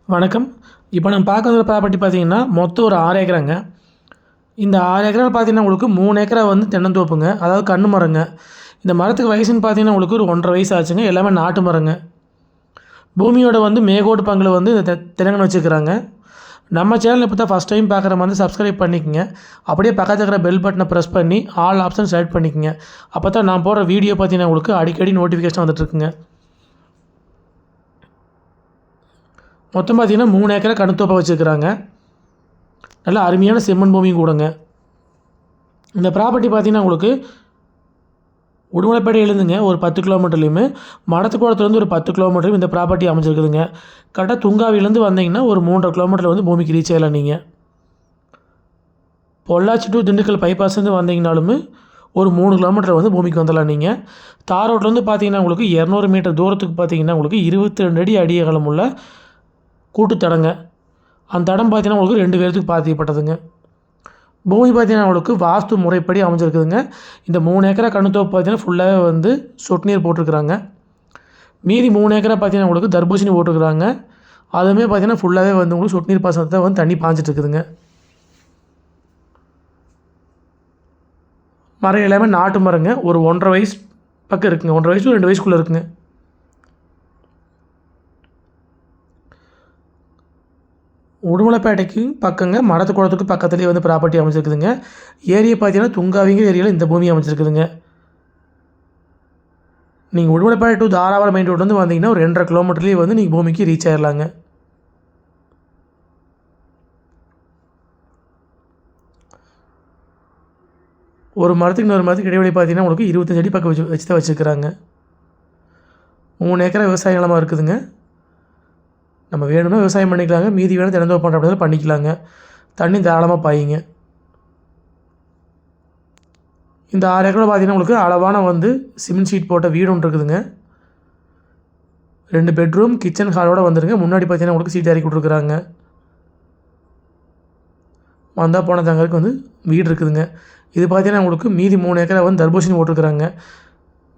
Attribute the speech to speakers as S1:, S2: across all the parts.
S1: வணக்கம். இப்போ நம்ம பார்க்குற ப்ராப்பர்ட்டி பார்த்தீங்கன்னா, மொத்தம் ஒரு 6 ஏக்கராங்க. இந்த 6 ஏக்கரால பார்த்தீங்கன்னா, உங்களுக்கு 3 ஏக்கரா வந்து தென்னந்தோப்புங்க. அதாவது கண்ணு மரங்க. இந்த மரத்துக்கு வயசுன்னு பார்த்தீங்கன்னா, உங்களுக்கு ஒரு 1 1/2 வயசு ஆச்சுங்க. எல்லாமே நாட்டு மரங்க. பூமியோட வந்து மேகோட்டு பங்குல வந்து இந்த தென்னங்கன்னு வச்சுருக்கிறாங்க. நம்ம சேனல் இப்போ தான் ஃபஸ்ட் டைம் பார்க்குற மாதிரி சப்ஸ்கிரைப் பண்ணிக்கங்க. அப்படியே பக்கத்துல இருக்கிற பெல் பட்டனை ப்ரெஸ் பண்ணி ஆல் ஆப்ஷன் செலக்ட் பண்ணிக்கங்க. அப்போ தான் நான் போடுற வீடியோ பார்த்தீங்கன்னா, உங்களுக்கு அடிக்கடி நோட்டிஃபிகேஷன் வந்துட்டுருக்குங்க. மொத்தம் பார்த்தீங்கன்னா 3 ஏக்கரா கணுத்தோப்பை வச்சுருக்கிறாங்க. நல்ல அருமையான செம்மண் பூமியும் கூடங்க. இந்த ப்ராப்பர்ட்டி பார்த்தீங்கன்னா உங்களுக்கு உடுமலைப்பேட்டையிலேருந்துங்க ஒரு 10 கிலோமீட்டர்லையுமே, மடத்துக்குளத்துலேருந்து ஒரு 10 கிலோமீட்டரும் இந்த ப்ராப்பர்ட்டி அமைஞ்சிருக்குதுங்க. கரெக்டாக துங்காவிலேருந்து வந்தீங்கன்னா ஒரு 3 1/2 கிலோமீட்டரில் வந்து பூமிக்கு ரீச் ஆகலாம் நீங்கள். பொள்ளாச்சி டு திண்டுக்கல் பைபாஸ்லேருந்து வந்தீங்கனாலுமே ஒரு 3 கிலோமீட்டர் வந்து பூமிக்கு வந்துடலாம் நீங்கள். தார் ரோட்லேருந்து பார்த்தீங்கன்னா உங்களுக்கு 200 மீட்டர் தூரத்துக்கு பார்த்தீங்கன்னா உங்களுக்கு 22 அடி அகலம் உள்ள கூட்டுத்தடங்க. அந்த தடம் பார்த்தீங்கன்னா உங்களுக்கு 2 பேர்த்துக்கு பாதிக்கப்பட்டதுங்க. பூமி பார்த்தீங்கன்னா உங்களுக்கு வாஸ்து முறைப்படி அமைஞ்சிருக்குதுங்க. இந்த 3 ஏக்கரா கணுத்தோப்பு பார்த்தீங்கன்னா ஃபுல்லாகவே வந்து சொட்டு நீர் போட்டிருக்கிறாங்க. மீதி 3 ஏக்கரா பார்த்தீங்கன்னா உங்களுக்கு தர்பூசணி போட்டிருக்கிறாங்க. அதுவுமே பார்த்தீங்கன்னா ஃபுல்லாகவே வந்து உங்களுக்கு சொட்டு நீர் பாசனத்தை வந்து தண்ணி பாய்ஞ்சிட்டு இருக்குதுங்க. மரம் எல்லாமே நாட்டு மரங்க. ஒரு 1 1/2 வயசு பக்கம் இருக்குங்க. 1 1/2 வயசு 2 வயசுக்குள்ளே இருக்குங்க. உடுமலைப்பேட்டைக்கு பக்கங்க மடத்துக்குளத்துக்கு பக்கத்துலேயே வந்து ப்ராப்பர்ட்டி அமைச்சிருக்குதுங்க. ஏரியா பார்த்தீங்கன்னா துங்காவிங்கிற ஏரியாவில் இந்த பூமி அமைச்சிருக்குதுங்க. நீங்கள் உடுமலைப்பேட்டை டு தாராபுரம் மெயின் ரோட்லேருந்து வந்தீங்கன்னா ஒரு 2 1/2 கிலோமீட்டர்லேயே வந்து நீங்கள் பூமிக்கு ரீச் ஆயிடலாங்க. ஒரு மரத்துக்கு இன்னொரு மரத்துக்கு இடைவெளி பார்த்தீங்கன்னா உங்களுக்கு 25 அடி பக்கம் வச்சு தான் வச்சுருக்கிறாங்க. 3 ஏக்கரா விவசாய நிலமாக இருக்குதுங்க. நம்ம வேணும்னா விவசாயம் பண்ணிக்கலாங்க. மீதி வேணும் தினந்தோப்பு பண்ணுற அப்படின்னா பண்ணிக்கலாங்க. தண்ணி தாராளமாக பாயுங்க. இந்த 6 ஏக்கரில் பார்த்தீங்கன்னா உங்களுக்கு அளவான வந்து சிமெண்ட் ஷீட் போட்ட வீடு ஒன்று இருக்குதுங்க. 2 பெட்ரூம் கிச்சன் ஹாலோடு வந்துருங்க. முன்னாடி பார்த்தீங்கன்னா உங்களுக்கு சீட் இறக்கி விட்ருக்குறாங்க. வந்தால் போன தங்களுக்கு வந்து வீடு இருக்குதுங்க. இது பார்த்தீங்கன்னா உங்களுக்கு மீதி 3 ஏக்கரா வந்து தர்பூசணி போட்டிருக்கிறாங்க.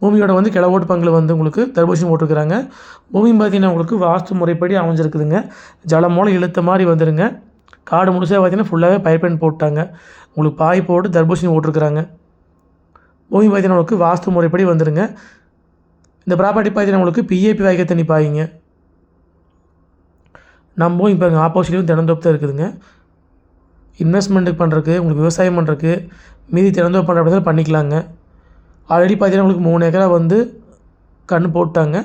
S1: பூமியோட வந்து கிழவோட்டு பங்கில் வந்து உங்களுக்கு தர்பூசணி போட்டிருக்கிறாங்க. பூமி பார்த்தீங்கன்னா உங்களுக்கு வாஸ்து முறைப்படி அமைஞ்சிருக்குதுங்க. ஜலம் மூலம் இழுத்த மாதிரி வந்துடுங்க. காடு முழுசாக பார்த்தீங்கன்னா ஃபுல்லாகவே பைப்லைன் போட்டாங்க. உங்களுக்கு பாய் போட்டு தர்பூசணி போட்டிருக்கிறாங்க. பூமி பார்த்தீங்கன்னா உங்களுக்கு வாஸ்து முறைப்படி வந்துடுங்க. இந்த ப்ராப்பர்ட்டி பார்த்தீங்கன்னா உங்களுக்கு பிஏபி வாய்க்க தண்ணி பாயிங்க. நம்ம பூமி இப்போ ஆப்போசிட்லேயும் தினந்தோப்பு தான் இருக்குதுங்க. இன்வெஸ்ட்மெண்ட்டுக்கு பண்ணுறக்கு உங்களுக்கு விவசாயம் பண்ணுறக்கு மீதி தினந்தோப்பு பண்ணுற அப்படி பண்ணிக்கலாங்க. ஆல்ரெடி பார்த்தீங்கன்னா உங்களுக்கு 3 ஏக்கரா வந்து கன்று போட்டாங்க.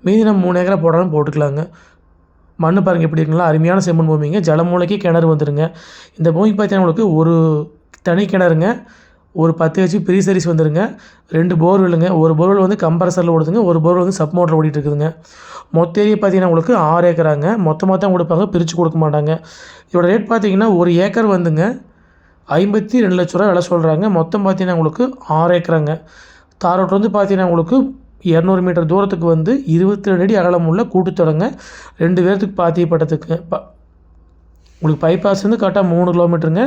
S1: மீதி நம்ம 3 ஏக்கரா போடாலும் போட்டுக்கலாங்க. மண் பாருங்கள் எப்படி இருக்குங்களா, அருமையான செம்மண் பூமிங்க. ஜலமூலைக்கு கிணறு வந்துடுங்க. இந்த பூமிக்கு பார்த்தீங்கன்னா உங்களுக்கு ஒரு தனி கிணறுங்க, ஒரு 10 ஹெச்பி ப்ரீ சர்வீஸ் வந்துடுங்க, 2 போர்வெல்லுங்க. ஒரு போர்வெல் வந்து கம்ப்ரஸரில் ஓடுதுங்க, ஒரு போர்வெல் வந்து சப் மோட்டரில் ஓடிட்டு இருக்குதுங்க. மொத்த ஏரியா பார்த்தீங்கன்னா உங்களுக்கு 6 ஏக்கராங்க. மொத்தமாக தான் கொடுப்பாங்க, பிரித்து கொடுக்க மாட்டாங்க. இதோட ரேட் பார்த்தீங்கன்னா ஒரு ஏக்கர் வந்துங்க 52 லட்ச ரூபா விலை சொல்கிறாங்க. மொத்தம் பார்த்தீங்கன்னா உங்களுக்கு 6 ஏக்கராங்க. தார் ரோட் வந்து பார்த்தீங்கன்னா உங்களுக்கு 200 மீட்டர் தூரத்துக்கு வந்து 22 அடி அகலம் உள்ள கூட்டுத்தொடங்க. 2 பேர்த்துக்கு பாத்தியப்பட்டதுக்கு உங்களுக்கு பைபாஸ் வந்து கரெக்டாக 3 கிலோமீட்டருங்க.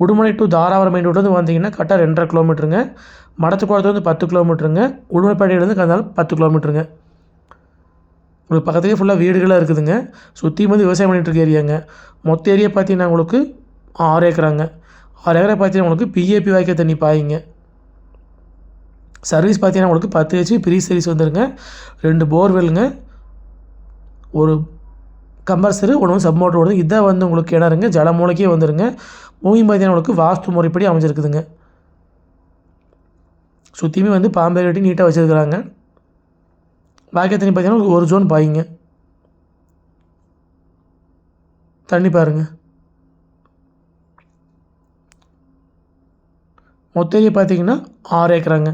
S1: உடுமலை டு தாராபுரம் மெயின் ரோட்லேருந்து வந்தீங்கன்னா கரெக்டாக 2 1/2 கிலோமீட்டருங்க. மடத்துக்குளத்துலேருந்து 10 கிலோமீட்டருங்க. உடுமலைப்பேட்டையிலேருந்து கந்தாலும் 10 கிலோமீட்டருங்க. உங்களுக்கு பக்கத்துலேயே ஃபுல்லாக வீடுகளாக இருக்குதுங்க. சுற்றியும் வந்து விவசாயம் பண்ணிகிட்டு இருக்க ஏரியாங்க. மொத்த ஏரியா பார்த்தீங்கன்னா உங்களுக்கு 6 ஏக்கராங்க. 6 ஏக்கரா பார்த்தீங்கன்னா உங்களுக்கு பிஏபி வாய்க்க தண்ணி பாயிங்க. சர்வீஸ் பார்த்தீங்கன்னா உங்களுக்கு 10 ஹெச்பி ப்ரீ சர்வீஸ் வந்துருங்க, 2 போர்வெல்லுங்க, ஒரு கம்பர்சரு, ஒன்று வந்து சப் மோட்டர் ஓடுது. இதான் வந்து உங்களுக்கு கிணறுங்க. ஜல மூலைக்கே வந்துடுங்க. பூமி பார்த்தீங்கன்னா உங்களுக்கு வாஸ்து முறைப்படி அமைஞ்சிருக்குதுங்க. சுற்றியுமே வந்து பாம்பே கட்டி நீட்டாக வச்சுருக்குறாங்க. வாய்க்கால் தண்ணி பார்த்தீங்கன்னா உங்களுக்கு ஒரு ஜோன் பாயிங்க. தண்ணி பாருங்கள். மொத்த ஏரியா பார்த்தீங்கன்னா 6 ஏக்கராங்க.